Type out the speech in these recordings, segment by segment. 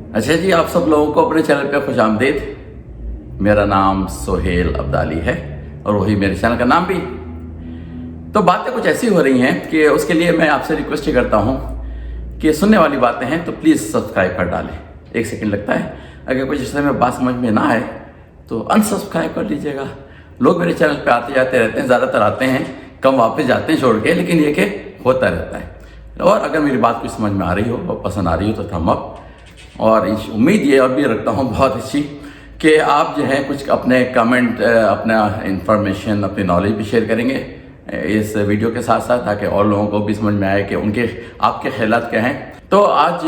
अच्छा जी, आप सब लोगों को अपने चैनल पे खुश आमदीद। मेरा नाम सोहेल अब्दाली है और वही मेरे चैनल का नाम भी। तो बातें कुछ ऐसी हो रही हैं कि उसके लिए मैं आपसे रिक्वेस्ट ही करता हूँ कि सुनने वाली बातें हैं तो प्लीज़ सब्सक्राइब कर डालें। 1 सेकंड लगता है, अगर कुछ इस में बात समझ में ना आए तो अनसब्सक्राइब कर लीजिएगा। लोग मेरे चैनल पे आते जाते रहते हैं, ज़्यादातर आते हैं, कम वापस जाते हैं छोड़ के, लेकिन ये कि होता रहता है। और अगर मेरी बात कुछ समझ में आ रही हो और पसंद आ रही हो तो थम अप, और उम्मीद ये और भी रखता हूँ बहुत अच्छी कि आप जो है कुछ अपने कमेंट, अपना इंफॉर्मेशन, अपनी नॉलेज भी शेयर करेंगे इस वीडियो के साथ साथ, ताकि और लोगों को भी समझ में आए कि उनके आपके ख्यालात क्या हैं। तो आज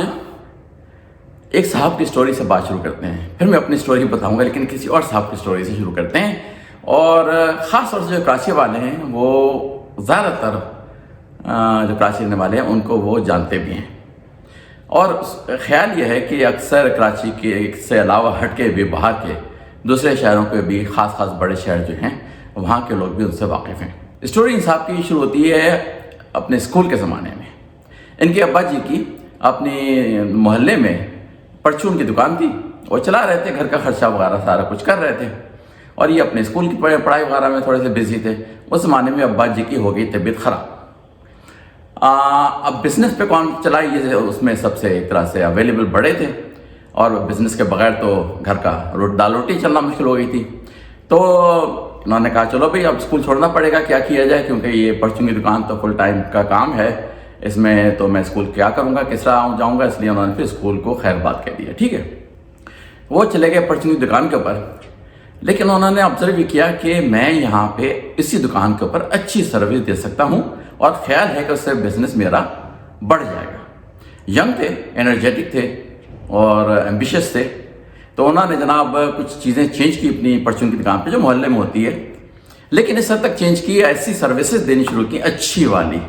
एक साहब की स्टोरी से बात शुरू करते हैं, फिर मैं अपनी स्टोरी बताऊंगा, लेकिन किसी और साहब की स्टोरी से शुरू करते हैं। और ख़ास तौर से जो कराची वाले हैं वो ज़्यादातर जो कराची रहने वाले हैं उनको वो जानते भी हैं। और ख़्याल ये है कि अक्सर कराची के से अलावा हट के भी बाहर के दूसरे शहरों के भी ख़ास बड़े शहर जो हैं वहाँ के लोग भी उनसे वाकिफ़ हैं। स्टोरी इन साहब की शुरू होती है अपने स्कूल के ज़माने में। इनके अब्बा जी की अपने मोहल्ले में परचून की दुकान थी, वो चला रहे थे, घर का खर्चा वगैरह सारा कुछ कर रहे थे, और ये अपने स्कूल की पढ़ाई वगैरह में थोड़े से बिजी थे। उस ज़माने में अब्बा जी की हो गई तबीयत ख़राब। अब बिज़नेस पे कौन चला, ये उसमें सबसे एक तरह से अवेलेबल बड़े थे, और बिज़नेस के बगैर तो घर का दाल रोटी चलना मुश्किल हो गई थी। तो उन्होंने कहा चलो भाई अब स्कूल छोड़ना पड़ेगा, क्या किया जाए, क्योंकि ये परचून की दुकान तो फुल टाइम का काम है, इसमें तो मैं स्कूल क्या करूँगा, किस तरह जाऊँगा। इसलिए उन्होंने फिर स्कूल को खैर बात कह दिया। ठीक है, वो चले गए परचून की दुकान के ऊपर, लेकिन उन्होंने ऑब्जर्व भी किया कि मैं यहाँ पे इसी दुकान के ऊपर अच्छी सर्विस दे सकता हूँ, और ख्याल है कि उससे बिजनेस मेरा बढ़ जाएगा। यंग थे, एनर्जेटिक थे और एम्बिशियस थे। तो उन्होंने जनाब कुछ चीज़ें चेंज की अपनी परचून की दुकान पे जो मोहल्ले में होती है, लेकिन इस हद तक चेंज की, ऐसी सर्विसेज देनी शुरू की अच्छी वाली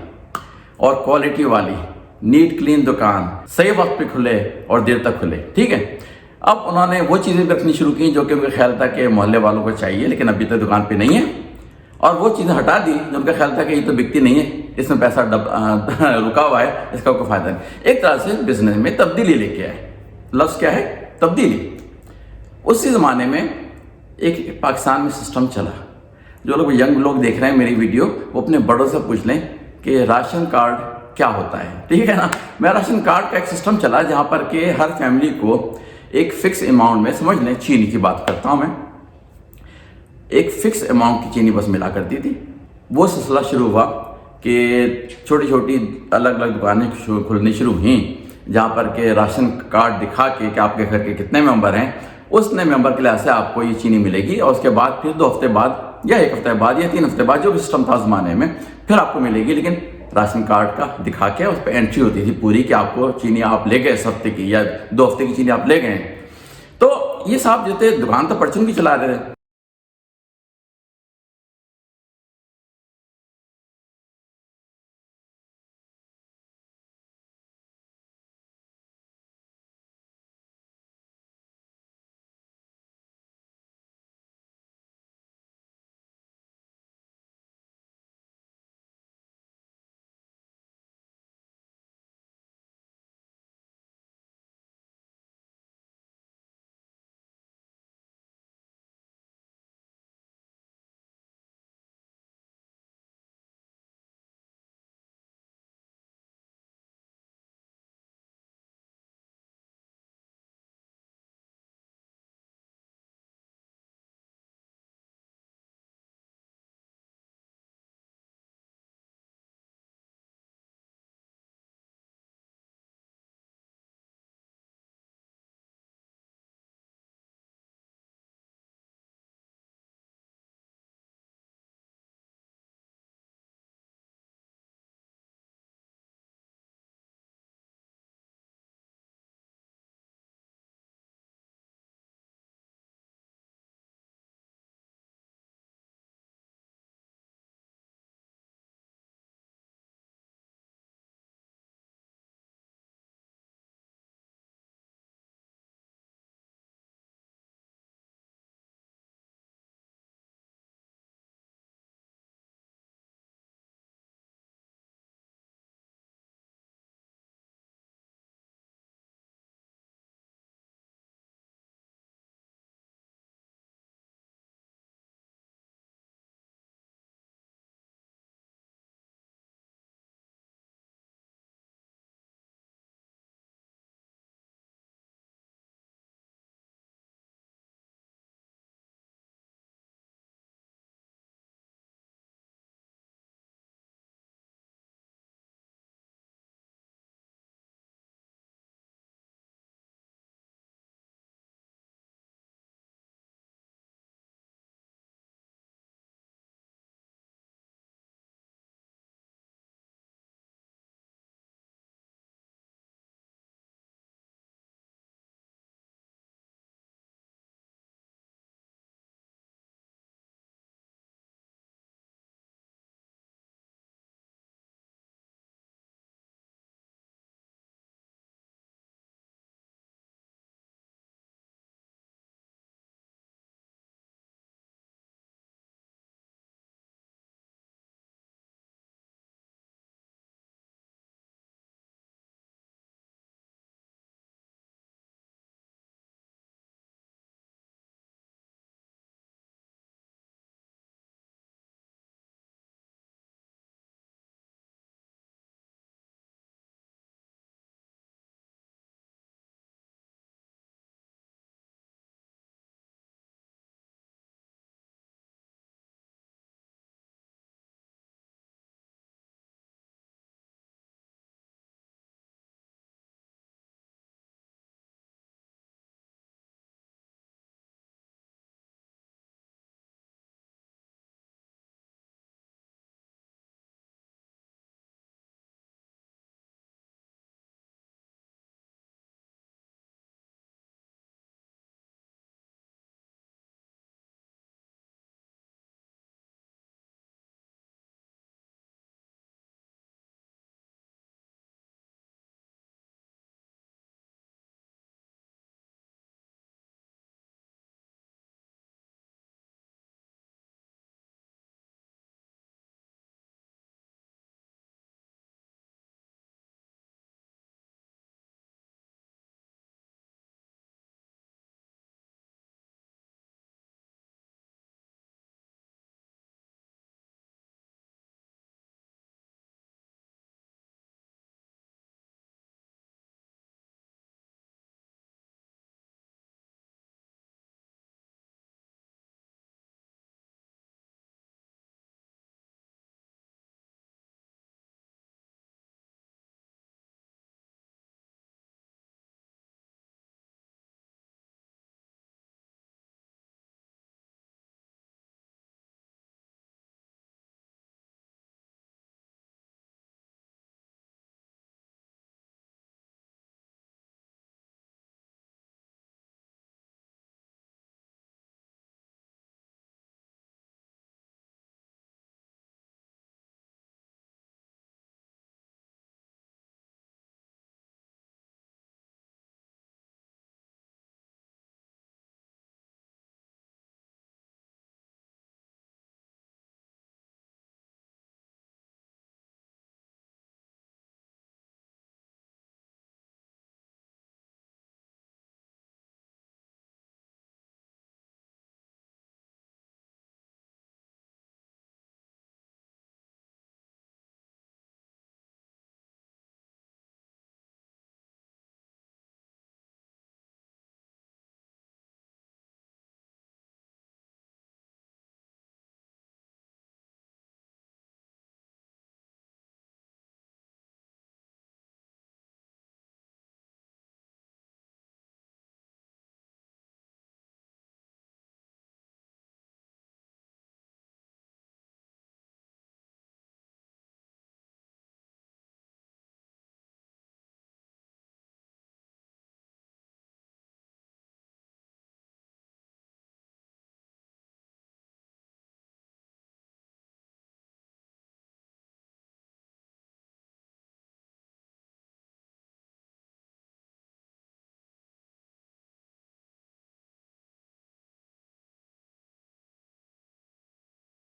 और क्वालिटी वाली, नीट क्लीन दुकान, सही वक्त पे खुले और देर तक खुले। ठीक है, अब उन्होंने वो चीज़ें भी रखनी शुरू की जो कि उनका ख्याल था कि मोहल्ले वालों को चाहिए, लेकिन अभी तक दुकान पे नहीं है, और वो चीज़ें हटा दी जो उनका ख्याल था कि ये तो बिकती नहीं है, इसमें पैसा रुका हुआ है, इसका कोई फ़ायदा नहीं। एक तरह से बिजनेस में तब्दीली लेके आए। लफ्ज़ क्या है? तब्दीली। उसी ज़माने में एक पाकिस्तान में सिस्टम चला। जो लोग यंग लोग देख रहे हैं मेरी वीडियो, वो अपने बड़ों से पूछ लें कि राशन कार्ड क्या होता है। ठीक है ना, मैं राशन कार्ड का एक सिस्टम चला जहाँ पर कि हर फैमिली को एक फ़िक्स अमाउंट में, समझ लें चीनी की बात करता हूँ मैं, एक फ़िक्स अमाउंट की चीनी बस मिला करती थी। वो सिलसिला शुरू हुआ कि छोटी छोटी अलग अलग दुकानें खुलनी शुरू हुई, जहाँ पर के राशन कार्ड दिखा के कि आपके घर के कितने मेंबर हैं, उसने मेंबर के लिहाज से आपको ये चीनी मिलेगी, और उसके बाद फिर 2 हफ्ते बाद या 1 हफ्ते बाद या 3 हफ्ते बाद, जो भी सिस्टम था ज़माने में, फिर आपको मिलेगी। लेकिन राशन कार्ड का दिखा के उस पर एंट्री होती थी पूरी कि आपको चीनी आप ले गए इस हफ्ते की या 2 हफ्ते की चीनी आप ले गए। तो ये साहब जो थे दुकान तो परचून की चला रहे थे,